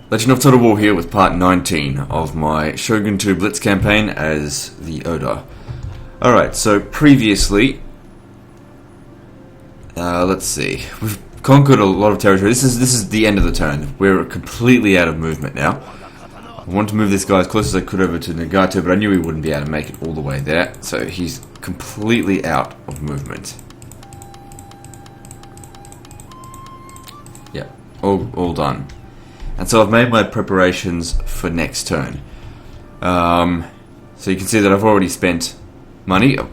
Legend of Total War here with part 19 of my Shogun 2 Blitz campaign as the Oda. Alright, so previously, let's see, we've conquered a lot of territory. This is the end of the turn. We're completely out of movement now. I wanted to move this guy as close as I could over to Nagato, but I knew he wouldn't be able to make it all the way there, so he's completely out of movement. Yeah, all done. And so I've made my preparations for next turn. So you can see that I've already spent money. A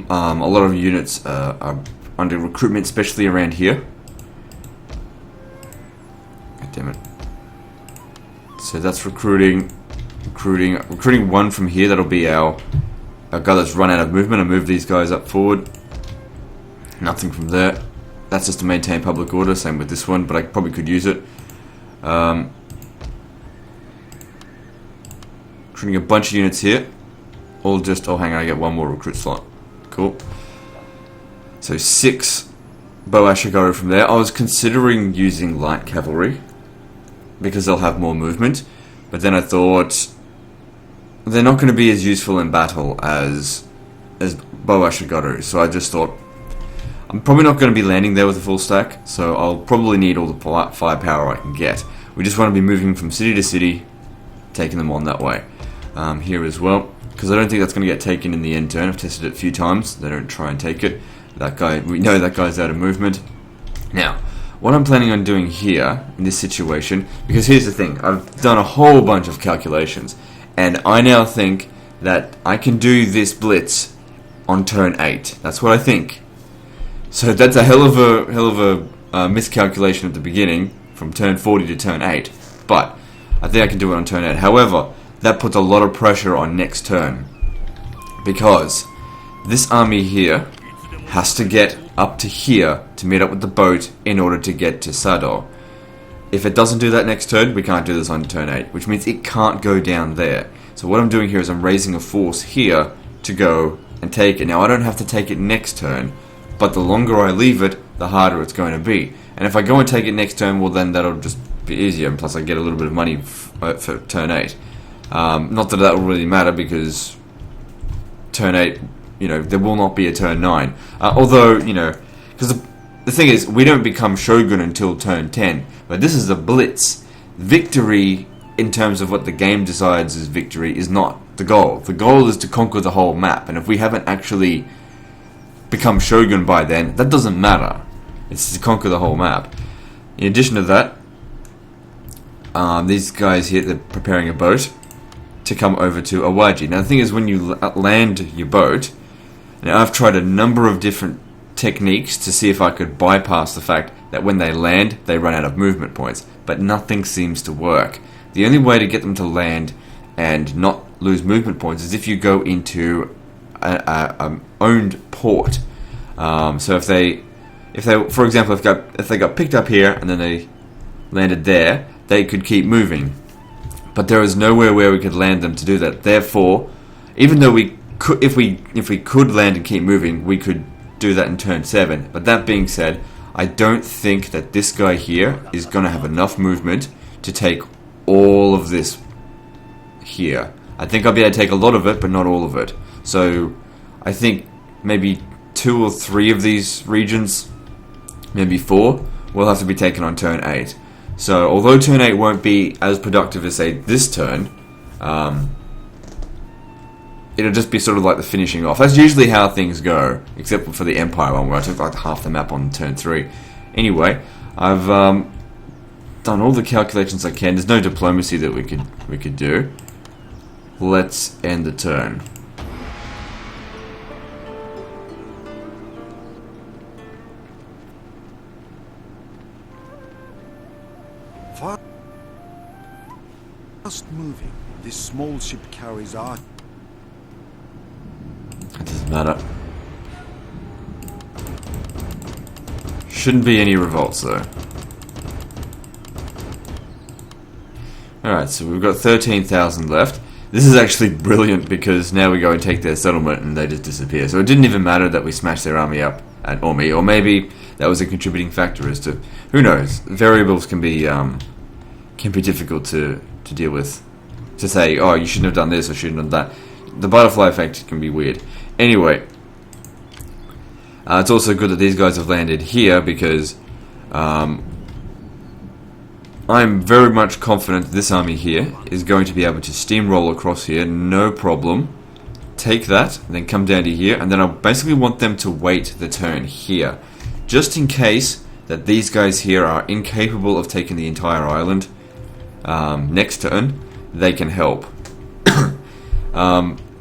lot of units are under recruitment, especially around here. God damn it. So that's recruiting one from here. That'll be our guy that's run out of movement. I move these guys up forward. Nothing from there. That's just to maintain public order. Same with this one, but I probably could use it. Recruiting a bunch of units here. All just, oh hang on, I get one more recruit slot. Cool. So 6 Bow Ashigaru from there. I was considering using light cavalry because they'll have more movement, but then I thought they're not going to be as useful in battle as Bow Ashigaru, so I just thought I'm probably not going to be landing there with a full stack, so I'll probably need all the firepower I can get. We just want to be moving from city to city, taking them on that way. Here as well, because I don't think that's going to get taken in the end turn. I've tested it a few times. They don't try and take it. That guy, we know that guy's out of movement. Now, what I'm planning on doing here in this situation, because here's the thing, I've done a whole bunch of calculations, and I now think that I can do this blitz on turn 8. That's what I think. So that's a hell of a miscalculation at the beginning, from turn 40 to turn 8. But I think I can do it on turn 8. However, that puts a lot of pressure on next turn, because this army here has to get up to here to meet up with the boat in order to get to Sado. If it doesn't do that next turn, we can't do this on turn 8, which means it can't go down there. So what I'm doing here is I'm raising a force here to go and take it. Now I don't have to take it next turn, but the longer I leave it, the harder it's going to be. And if I go and take it next turn, well then that'll just be easier, and plus I get a little bit of money for turn 8. Not that will really matter, because turn 8, there will not be a turn 9. Although, because the thing is, we don't become Shogun until turn 10, but this is a blitz. Victory, in terms of what the game decides as victory, is not the goal. The goal is to conquer the whole map, and if we haven't actually become Shogun by then, that doesn't matter. It's to conquer the whole map. In addition to that, these guys here, they're preparing a boat to come over to Awaji. Now the thing is, when you land your boat, now I've tried a number of different techniques to see if I could bypass the fact that when they land, they run out of movement points, but nothing seems to work. The only way to get them to land and not lose movement points is if you go into an owned port. So if they, for example, if they got picked up here and then they landed there, they could keep moving. But there is nowhere where we could land them to do that. Therefore, even though we could, if we could land and keep moving, we could do that in turn 7. But that being said, I don't think that this guy here is going to have enough movement to take all of this here. I think I'll be able to take a lot of it, but not all of it. So I think maybe 2 or 3 of these regions, maybe 4, will have to be taken on turn 8. So, although turn 8 won't be as productive as, say, this turn, it'll just be sort of like the finishing off. That's usually how things go, except for the Empire one, where I took like half the map on turn 3. Anyway, I've done all the calculations I can. There's no diplomacy that we could do. Let's end the turn. Fast moving, this small ship carries our... It doesn't matter. Shouldn't be any revolts though. Alright, so we've got 13,000 left. This is actually brilliant, because now we go and take their settlement and they just disappear. So it didn't even matter that we smashed their army up at Ormi, or maybe that was a contributing factor as to, who knows, variables can be can be difficult to deal with. To say, oh, you shouldn't have done this or shouldn't have done that. The butterfly effect can be weird. Anyway, it's also good that these guys have landed here because I'm very much confident that this army here is going to be able to steamroll across here, no problem. Take that, and then come down to here, and then I basically want them to wait the turn here. Just in case that these guys here are incapable of taking the entire island next turn, they can help.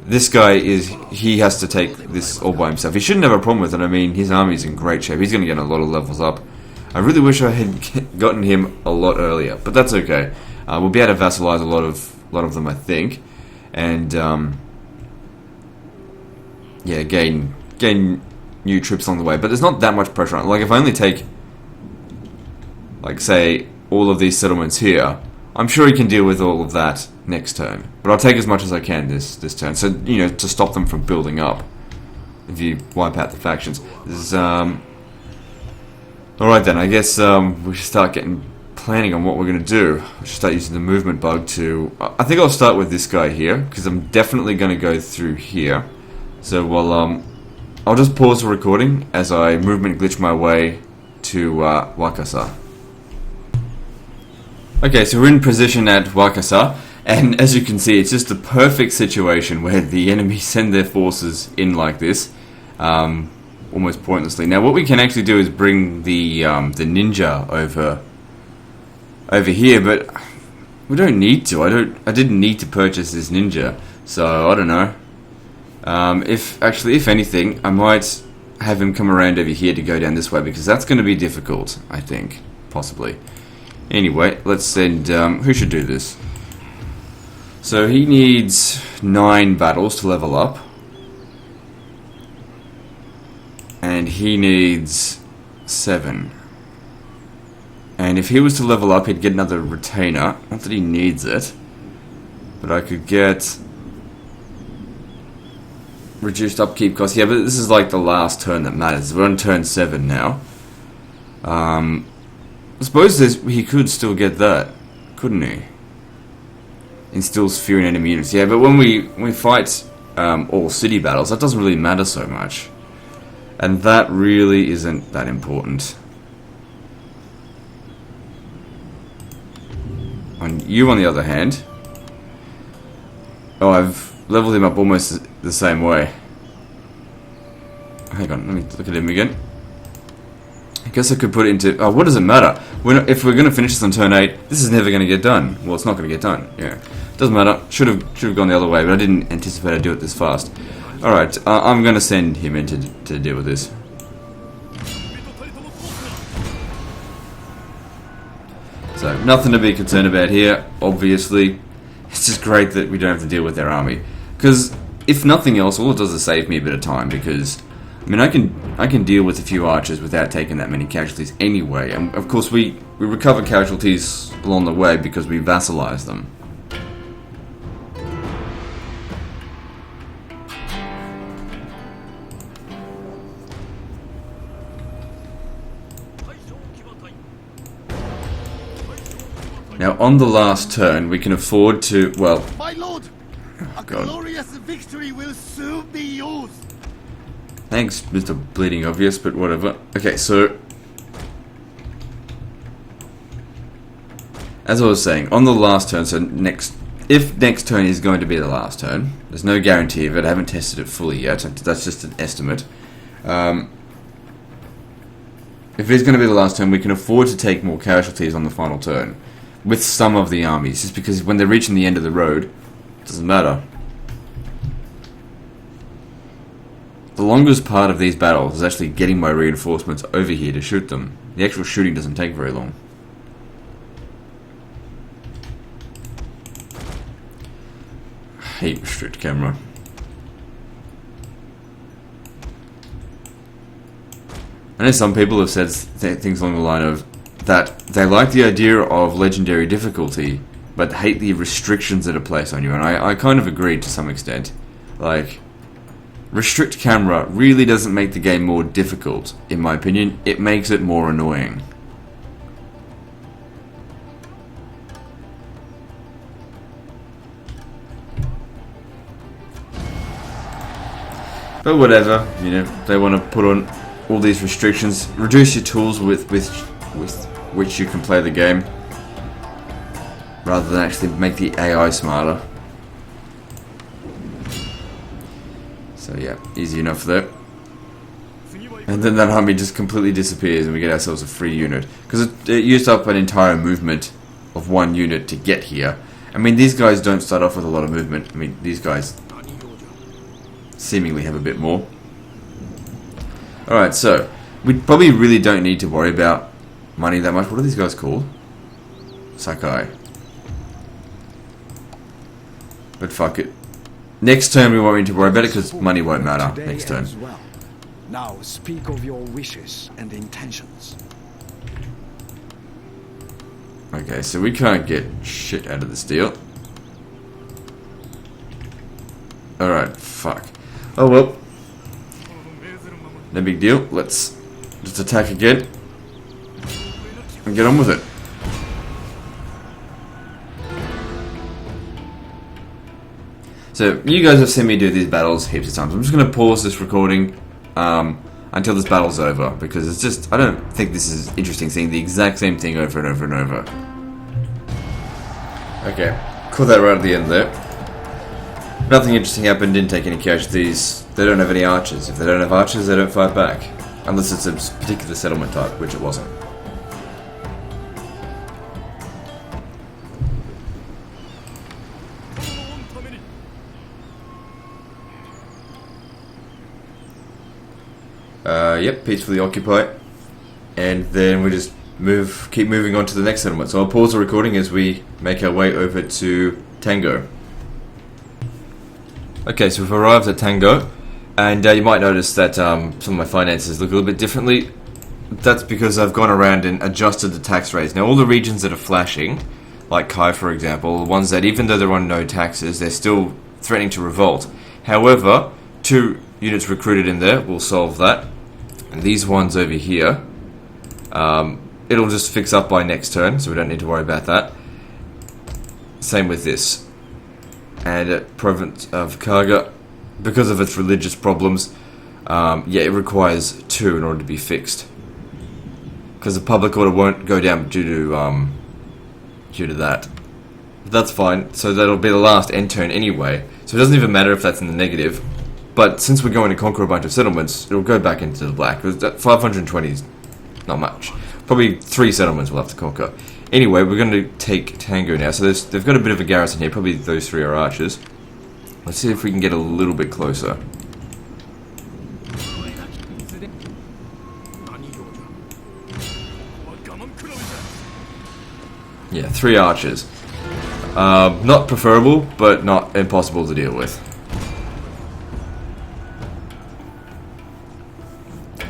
This guy he has to take this all by himself. He shouldn't have a problem with it. I mean, his army's in great shape. He's going to get a lot of levels up. I really wish I had gotten him a lot earlier, but that's okay. We'll be able to vassalize a lot of them, I think, and yeah, gain new troops along the way. But there's not that much pressure on it. Like if I only take, like say, all of these settlements here, I'm sure he can deal with all of that next turn. But I'll take as much as I can this turn. So, you know, to stop them from building up. If you wipe out the factions. Alright then, I guess we should start planning on what we're going to do. We should start using the movement bug to... I think I'll start with this guy here, because I'm definitely going to go through here. So, well, I'll just pause the recording as I movement glitch my way to Wakasa. Okay, so we're in position at Wakasa, and as you can see, it's just a perfect situation where the enemy send their forces in like this, almost pointlessly. Now, what we can actually do is bring the ninja over here, but we don't need to. I didn't need to purchase this ninja, so I don't know. If anything, I might have him come around over here to go down this way, because that's going to be difficult, I think, possibly. Anyway, let's send... who should do this? So he needs 9 battles to level up. And he needs 7. And if he was to level up, he'd get another retainer. Not that he needs it. But I could get... reduced upkeep costs. Yeah, but this is like the last turn that matters. We're on turn 7 now. I suppose he could still get that, couldn't he? Instills fear in enemy units. Yeah, but when we fight all city battles, that doesn't really matter so much. And that really isn't that important. On you, on the other hand... Oh, I've leveled him up almost the same way. Hang on, let me look at him again. I guess I could put it into... Oh, what does it matter? If we're going to finish this on turn 8, this is never going to get done. Well, it's not going to get done. Yeah, doesn't matter. Should have gone the other way, but I didn't anticipate I'd do it this fast. Alright, I'm going to send him in to deal with this. So, nothing to be concerned about here, obviously. It's just great that we don't have to deal with their army. Because, if nothing else, all it does is save me a bit of time, because... I mean, I can deal with a few archers without taking that many casualties anyway. And, of course, we recover casualties along the way because we vassalize them. Now, on the last turn, we can afford to, well... My lord! A glorious victory will soon be yours! Thanks, Mr. Bleeding Obvious, but whatever. Okay, so... As I was saying, on the last turn, so if next turn is going to be the last turn, there's no guarantee of it, I haven't tested it fully yet, that's just an estimate. If it is going to be the last turn, we can afford to take more casualties on the final turn. With some of the armies, just because when they're reaching the end of the road, it doesn't matter. The longest part of these battles is actually getting my reinforcements over here to shoot them. The actual shooting doesn't take very long. I hate restrict camera. I know some people have said things along the line of that they like the idea of legendary difficulty, but hate the restrictions that are placed on you, and I kind of agree to some extent. Like... Restrict camera really doesn't make the game more difficult, in my opinion. It makes it more annoying. But whatever, you know, they want to put on all these restrictions, reduce your tools with which you can play the game, rather than actually make the AI smarter. So yeah, easy enough there. And then that army just completely disappears and we get ourselves a free unit. Because it used up an entire movement of one unit to get here. I mean, these guys don't start off with a lot of movement. I mean, these guys seemingly have a bit more. Alright, so we probably really don't need to worry about money that much. What are these guys called? Sakai. But fuck it. Next turn we won't need to worry about it because money won't matter next turn. Well. Now speak of your wishes and intentions. Okay, so we can't get shit out of this deal. Alright, fuck. Oh well. No big deal. Let's just attack again. And get on with it. So, you guys have seen me do these battles heaps of times. I'm just going to pause this recording until this battle's over, because it's just, I don't think this is interesting seeing the exact same thing over and over and over. Okay, caught that right at the end there. Nothing interesting happened, didn't take any casualties. They don't have any archers. If they don't have archers, they don't fight back. Unless it's a particular settlement type, which it wasn't. Yep, peacefully occupy. And then we just keep moving on to the next settlement. So I'll pause the recording as we make our way over to Tango. Okay, so we've arrived at Tango, and you might notice that some of my finances look a little bit differently. That's because I've gone around and adjusted the tax rates. Now all the regions that are flashing, like Kai for example, the ones that even though they're on no taxes, they're still threatening to revolt. However, 2 units recruited in there will solve that. And these ones over here, it'll just fix up by next turn, so we don't need to worry about that. Same with this. And at province of Kaga, because of its religious problems, yeah, it requires 2 in order to be fixed. Because the public order won't go down due to that. But that's fine, so that'll be the last end turn anyway. So it doesn't even matter if that's in the negative. But since we're going to conquer a bunch of settlements, it'll go back into the black. 520 is not much. Probably 3 settlements we'll have to conquer. Anyway, we're going to take Tango now. So they've got a bit of a garrison here. Probably those 3 are archers. Let's see if we can get a little bit closer. Yeah, 3 archers. Not preferable, but not impossible to deal with.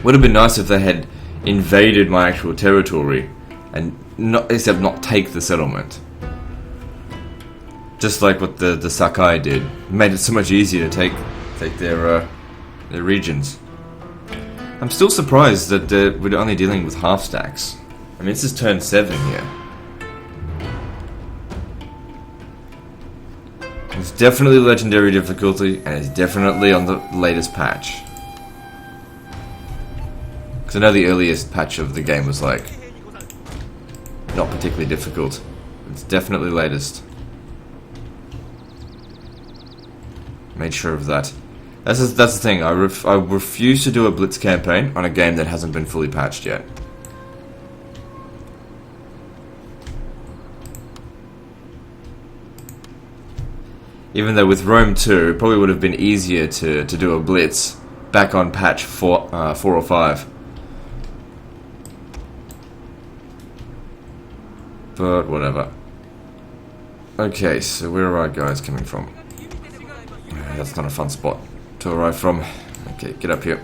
Would have been nice if they had invaded my actual territory and not take the settlement. Just like what the Sakai did. It made it so much easier to take their regions. I'm still surprised that we're only dealing with half stacks. I mean, this is turn 7 here. It's definitely legendary difficulty, and it's definitely on the latest patch. Because I know the earliest patch of the game was like not particularly difficult. It's definitely latest. Made sure of that. That's the thing. I refuse to do a blitz campaign on a game that hasn't been fully patched yet. Even though with Rome 2, it probably would have been easier to do a blitz back on patch 4 or 5. But whatever. Okay, so where are our guys coming from? That's not a fun spot to arrive from. Okay, get up here.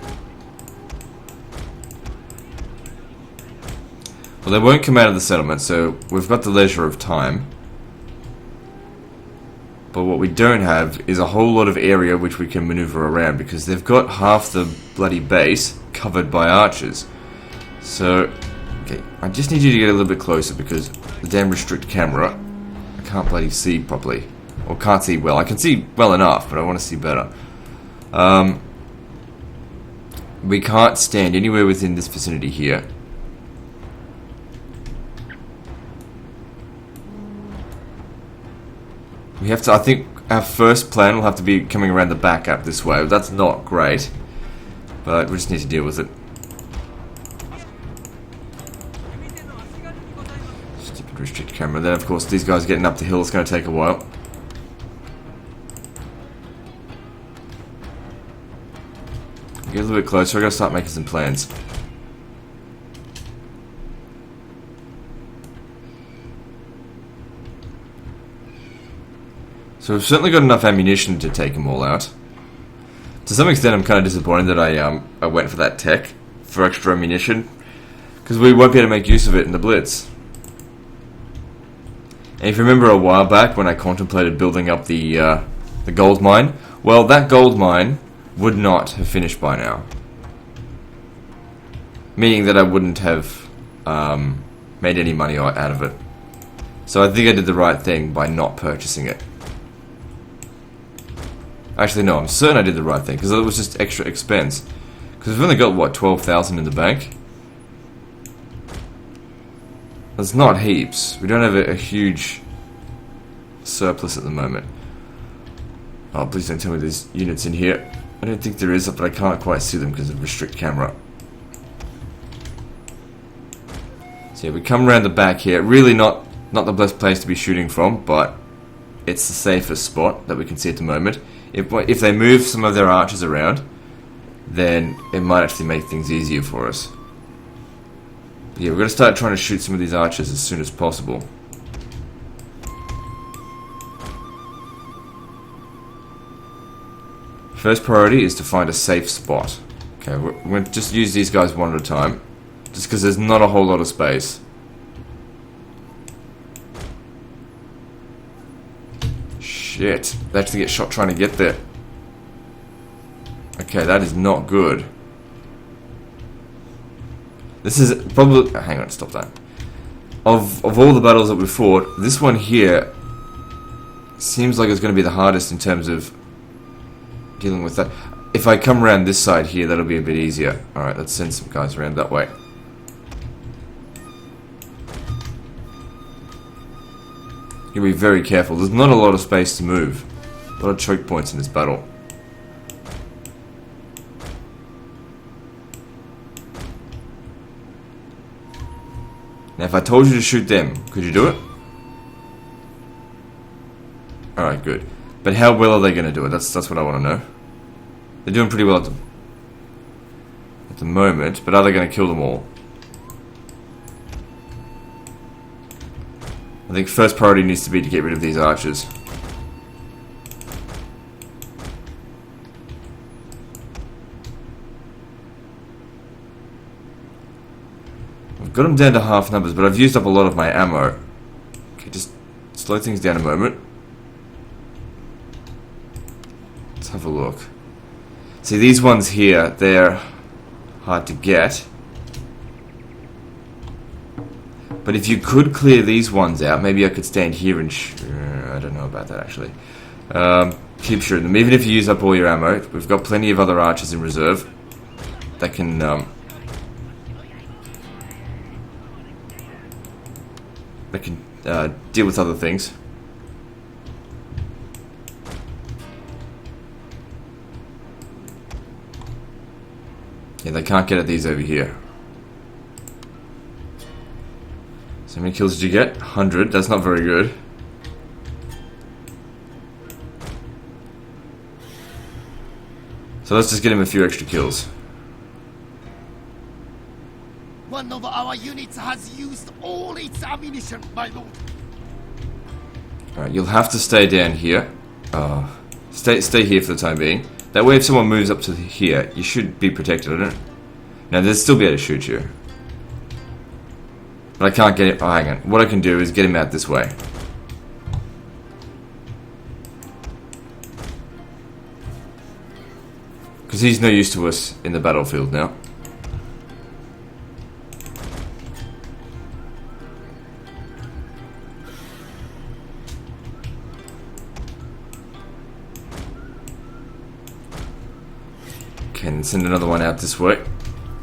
Well, they won't come out of the settlement, so we've got the leisure of time. But what we don't have is a whole lot of area which we can maneuver around, because they've got half the bloody base covered by archers. So, okay, I just need you to get a little bit closer, because the damn restrict camera, I can't bloody see properly. Or can't see well. I can see well enough, but I want to see better. We can't stand anywhere within this vicinity here. We have to, I think our first plan will have to be coming around the back up this way. That's not great, but we just need to deal with it. Stupid restrict camera. Then of course these guys getting up the hill is going to take a while. Get a little bit closer, I gotta start making some plans. So we've certainly got enough ammunition to take them all out. To some extent I'm kind of disappointed that I went for that tech for extra ammunition, because we won't be able to make use of it in the Blitz. And if you remember a while back when I contemplated building up the gold mine, well, that gold mine would not have finished by now. Meaning that I wouldn't have made any money out of it. So I think I did the right thing by not purchasing it. Actually no, I'm certain I did the right thing, because it was just extra expense. Because we've only got, what, 12,000 in the bank? That's not heaps. We don't have a huge surplus at the moment. Oh, please don't tell me there's units in here. I don't think there is, but I can't quite see them because of restrict camera. So yeah, we come around the back here. Really not the best place to be shooting from, but it's the safest spot that we can see at the moment. If they move some of their archers around, then it might actually make things easier for us. But yeah, we're going to start trying to shoot some of these archers as soon as possible. First priority is to find a safe spot. Okay, we're going to just use these guys one at a time, just because there's not a whole lot of space. Shit, they have to get shot trying to get there. Okay, that is not good. This is probably... hang on, stop that. Of all the battles that we fought, this one here seems like it's going to be the hardest in terms of dealing with that. If I come around this side here, that'll be a bit easier. Alright, let's send some guys around that way. You gotta be very careful. There's not a lot of space to move. A lot of choke points in this battle. Now if I told you to shoot them, could you do it? Alright, good. But how well are they going to do it? That's what I want to know. They're doing pretty well at the moment, but are they going to kill them all? I think first priority needs to be to get rid of these archers. I've got them down to half numbers, but I've used up a lot of my ammo. Okay, just slow things down a moment. Let's have a look. See, these ones here, they're hard to get. But if you could clear these ones out, maybe I could stand here and I don't know about that actually. Keep shooting them. Even if you use up all your ammo, we've got plenty of other archers in reserve that can deal with other things. Yeah, they can't get at these over here. So how many kills did you get? 100. That's not very good. So let's just get him a few extra kills. One of our units has used all its ammunition, my lord. Alright, you'll have to stay down here. Stay here for the time being. That way if someone moves up to here, you should be protected, I don't... Now, they'll still be able to shoot you. But I can't get it... oh, hang on. What I can do is get him out this way. Because he's no use to us in the battlefield now. Okay, and send another one out this way.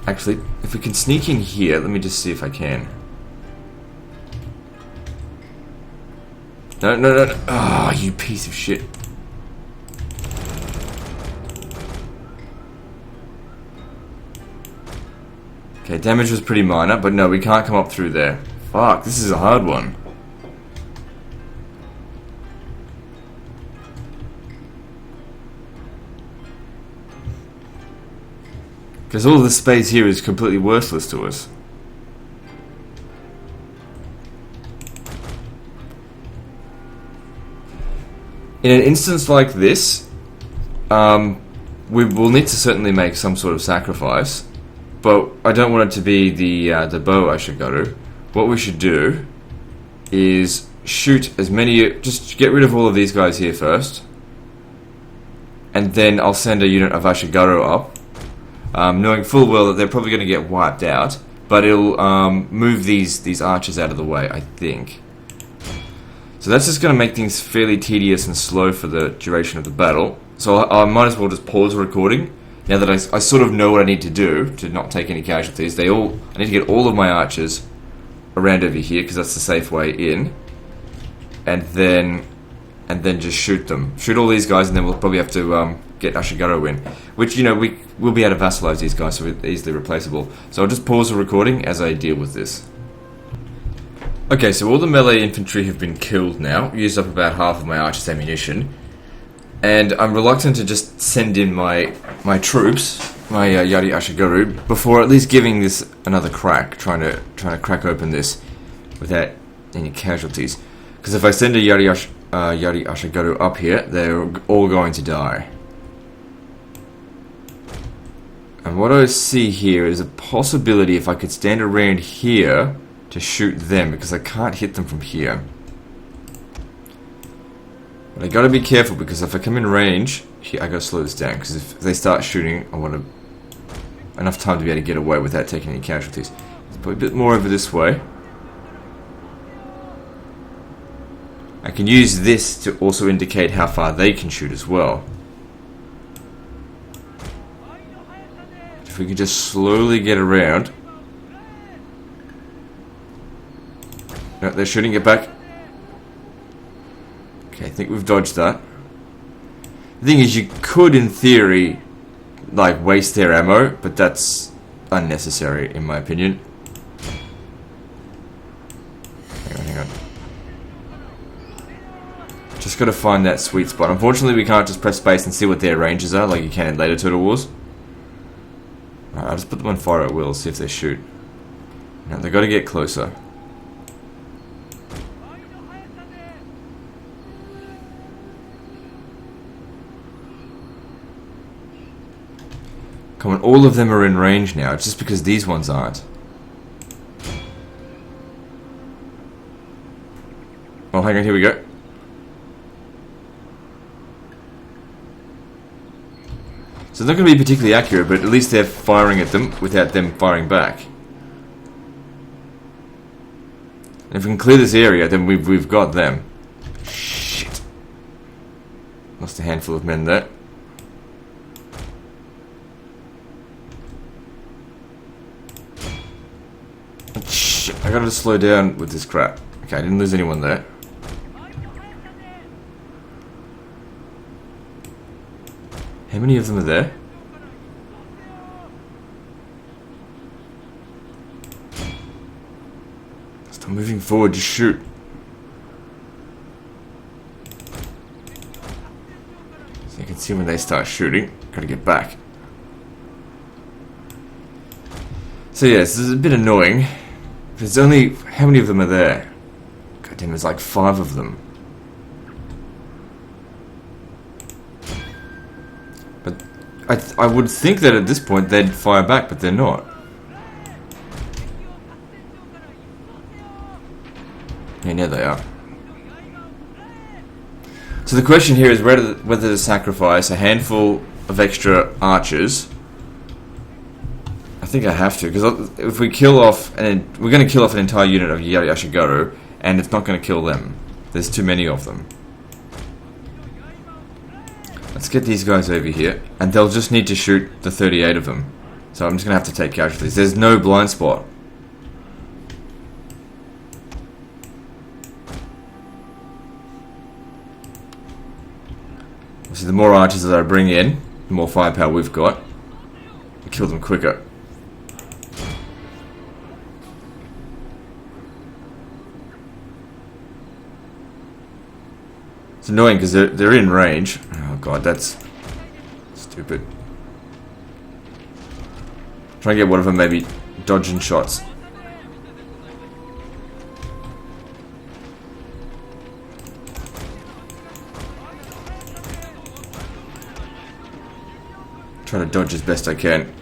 Actually, if we can sneak in here, let me just see if I can. No, no, no, no. Oh, you piece of shit. Okay, damage was pretty minor, but no, we can't come up through there. Fuck, this is a hard one. Because all this space here is completely worthless to us. In an instance like this, we will need to certainly make some sort of sacrifice, but I don't want it to be the bow Ashigaru. What we should do is shoot as many, just get rid of all of these guys here first, and then I'll send a unit of Ashigaru up, knowing full well that they're probably going to get wiped out, but it'll move these archers out of the way, I think. So that's just going to make things fairly tedious and slow for the duration of the battle. So I might as well just pause the recording, now that I sort of know what I need to do to not take any casualties. I need to get all of my archers around over here, because that's the safe way in. And then just shoot them. Shoot all these guys, and then we'll probably have to get Ashigaru in. Which, you know, we'll be able to vassalize these guys, so we're easily replaceable. So I'll just pause the recording as I deal with this. Okay, so all the melee infantry have been killed now. Used up about half of my archer's ammunition. And I'm reluctant to just send in my troops, my Yari Ashigaru, before at least giving this another crack, trying to crack open this without any casualties. Because if I send a Yari Ashigaru up here, they're all going to die. And what I see here is a possibility if I could stand around here to shoot them, because I can't hit them from here. But I gotta be careful, because if I come in range, I gotta slow this down, because if they start shooting, I want enough time to be able to get away without taking any casualties. Let's put a bit more over this way. I can use this to also indicate how far they can shoot as well. If we could just slowly get around. No, they're shooting it back. Okay, I think we've dodged that. The thing is, you could, in theory, like, waste their ammo, but that's unnecessary, in my opinion. Hang on. Just gotta find that sweet spot. Unfortunately, we can't just press space and see what their ranges are, like you can in later Total Wars. Alright, I'll just put them on fire at will, see if they shoot. Now, they've got to get closer. Come on, all of them are in range now. It's just because these ones aren't. Oh, hang on, here we go. So they're not going to be particularly accurate, but at least they're firing at them without them firing back. And if we can clear this area, then we've got them. Shit. Lost a handful of men there. Shit, I gotta slow down with this crap. Okay, I didn't lose anyone there. How many of them are there? Stop moving forward, just shoot. So you can see when they start shooting. Gotta get back. So yeah, this is a bit annoying. There's only... how many of them are there? God damn, there's like 5 of them. But I would think that at this point they'd fire back, but they're not. Yeah, there they are. So the question here is whether to sacrifice a handful of extra archers. I think I have to, because if we kill off, and we're going to kill off an entire unit of Yari Ashigaru, and it's not going to kill them. There's too many of them. Let's get these guys over here, and they'll just need to shoot the 38 of them. So I'm just gonna have to take casualties. There's no blind spot. So the more archers that I bring in, the more firepower we've got. We kill them quicker. It's annoying because they're in range. Oh god, that's stupid. Try and get one of them maybe dodging shots. Try to dodge as best I can.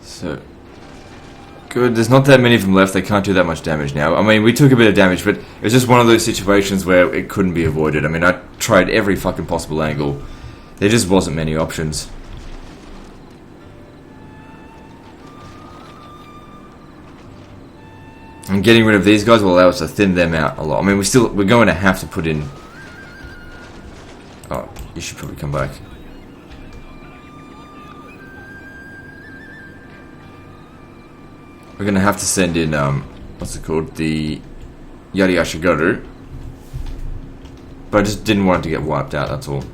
So, good, there's not that many of them left, they can't do that much damage now. I mean, we took a bit of damage, but it was just one of those situations where it couldn't be avoided. I mean, I tried every fucking possible angle. There just wasn't many options. And getting rid of these guys will allow us to thin them out a lot. I mean, we're going to have to put in... Oh, you should probably come back. We're gonna have to send in, what's it called? The Yari Ashigaru. But I just didn't want it to get wiped out, that's all.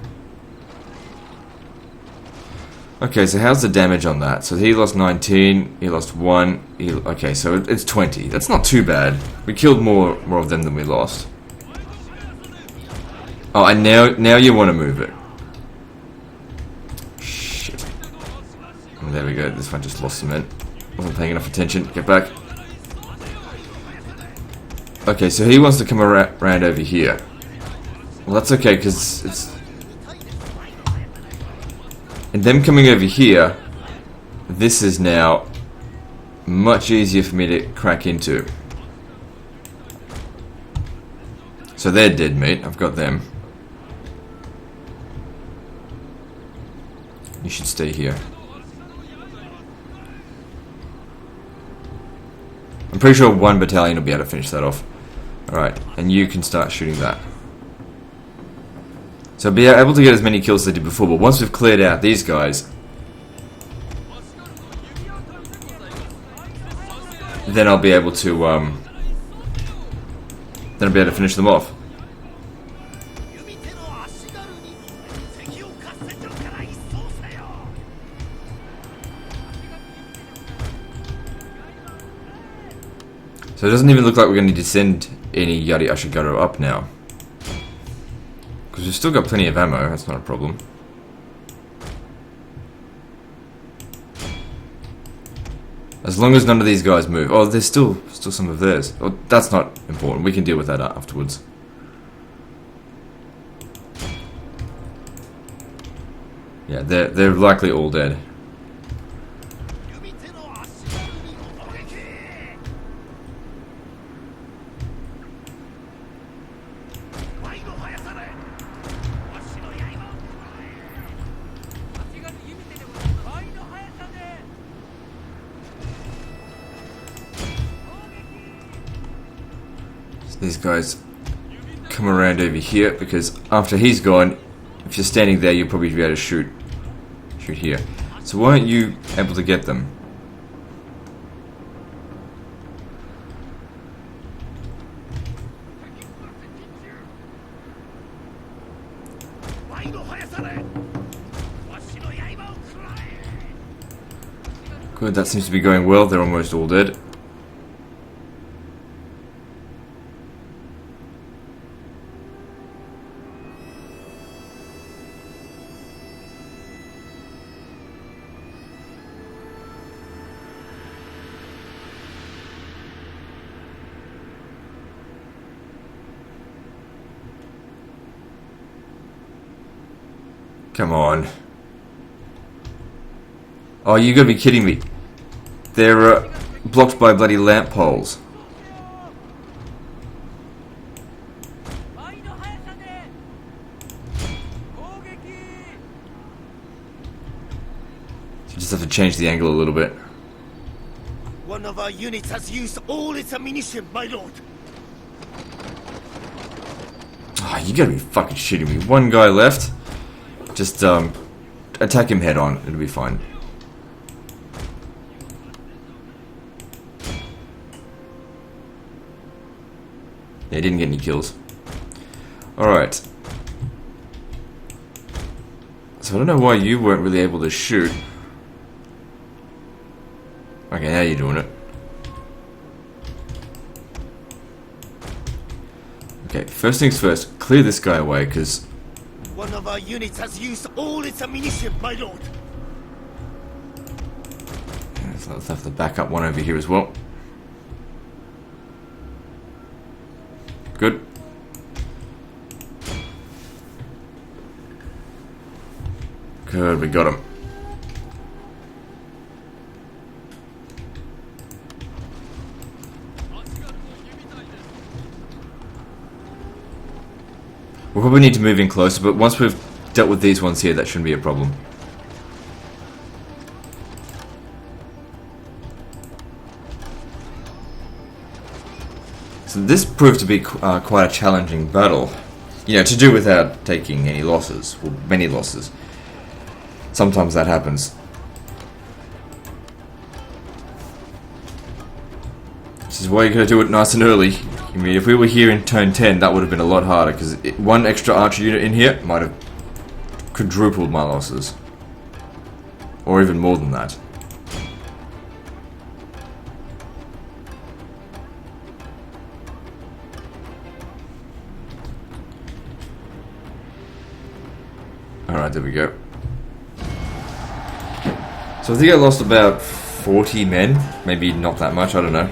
Okay, so how's the damage on that? So he lost 19, he lost 1, okay, so it's 20. That's not too bad. We killed more of them than we lost. Oh, and now you want to move it. Shit. Oh, there we go, this one just lost cement. Wasn't paying enough attention. Get back. Okay, so he wants to come around over here. Well, that's okay, because it's... And them coming over here, this is now much easier for me to crack into. So they're dead meat. I've got them. You should stay here. I'm pretty sure one battalion will be able to finish that off. Alright, and you can start shooting that. So I'll be able to get as many kills as I did before, but once we've cleared out these guys, then I'll be able to, finish them off. So it doesn't even look like we're going to send any Yari Ashigaru up now. Because we've still got plenty of ammo, that's not a problem. As long as none of these guys move. Oh, there's still some of theirs. Oh, that's not important, we can deal with that afterwards. Yeah, they're likely all dead. These guys come around over here, because after he's gone, if you're standing there, you'll probably be able to shoot here. So why aren't you able to get them? Good, that seems to be going well. They're almost all dead. Come on. Oh, you gotta be kidding me. They're blocked by bloody lamp poles. change the angle a little bit. One of our units has used all its ammunition, my lord. Oh, you gotta be fucking shitting me. One guy left. Just, attack him head on. It'll be fine. Yeah, he didn't get any kills. Alright. So I don't know why you weren't really able to shoot. Okay, now you're doing it. Okay, first things first, clear this guy away, because... One of our units has used all its ammunition, my lord. Let's have the backup one over here as well. Good. Good, we got him. We'll probably need to move in closer, but once we've dealt with these ones here, that shouldn't be a problem. So this proved to be quite a challenging battle. You know, to do without taking any losses, or many losses. Sometimes that happens. This is why you gotta do it nice and early. I mean, if we were here in turn 10, that would have been a lot harder, because one extra archer unit in here might have quadrupled my losses. Or even more than that. Alright, there we go. So I think I lost about 40 men. Maybe not that much, I don't know.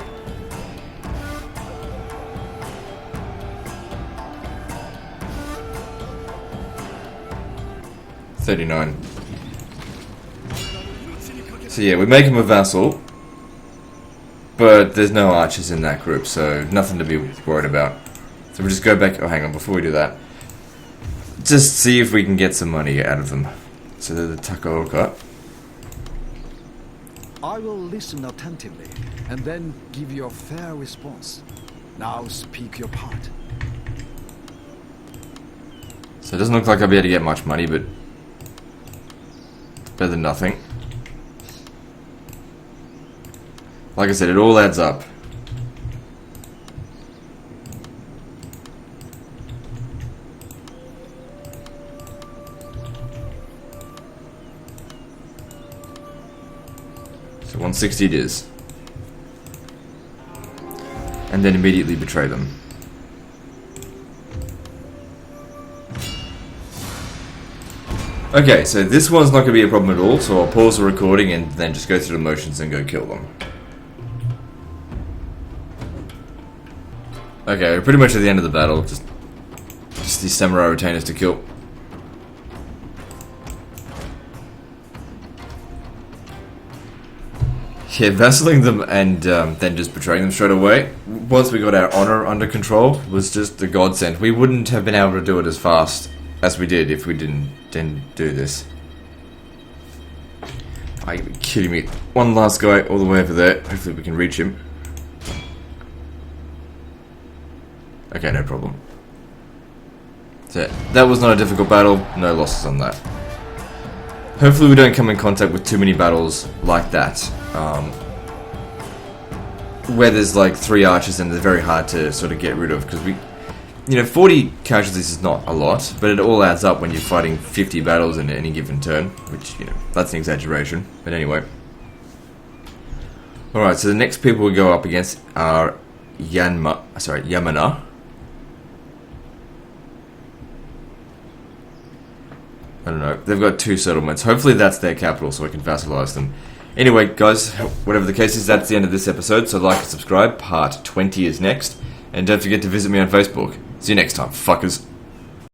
$39. So yeah, we make him a vassal. But there's no archers in that group, so nothing to be worried about. So we'll just go back... Oh, hang on, before we do that. Just see if we can get some money out of them. So they're the Takaoka. I will listen attentively, and then give you a fair response. Now speak your part. So it doesn't look like I'll be able to get much money, but... better than nothing. Like I said, it all adds up. So 160 it is. And then immediately betray them. Okay, so this one's not going to be a problem at all, so I'll pause the recording and then just go through the motions and go kill them. Okay, we're pretty much at the end of the battle, just these samurai retainers to kill. Yeah, vassaling them and then just betraying them straight away, once we got our honor under control, was just a godsend. We wouldn't have been able to do it as fast as we did if we didn't do this. Are you kidding me? One last guy all the way over there. Hopefully we can reach him. Okay, no problem. So that was not a difficult battle. No losses on that. Hopefully we don't come in contact with too many battles like that. Where there's like 3 archers and they're very hard to sort of get rid of, because we... You know, 40 casualties is not a lot, but it all adds up when you're fighting 50 battles in any given turn, which, you know, that's an exaggeration. But anyway. Alright, so the next people we go up against are Yamana. I don't know. They've got 2 settlements. Hopefully that's their capital so I can vassalize them. Anyway, guys, whatever the case is, that's the end of this episode, so like and subscribe. Part 20 is next. And don't forget to visit me on Facebook. See you next time, fuckers.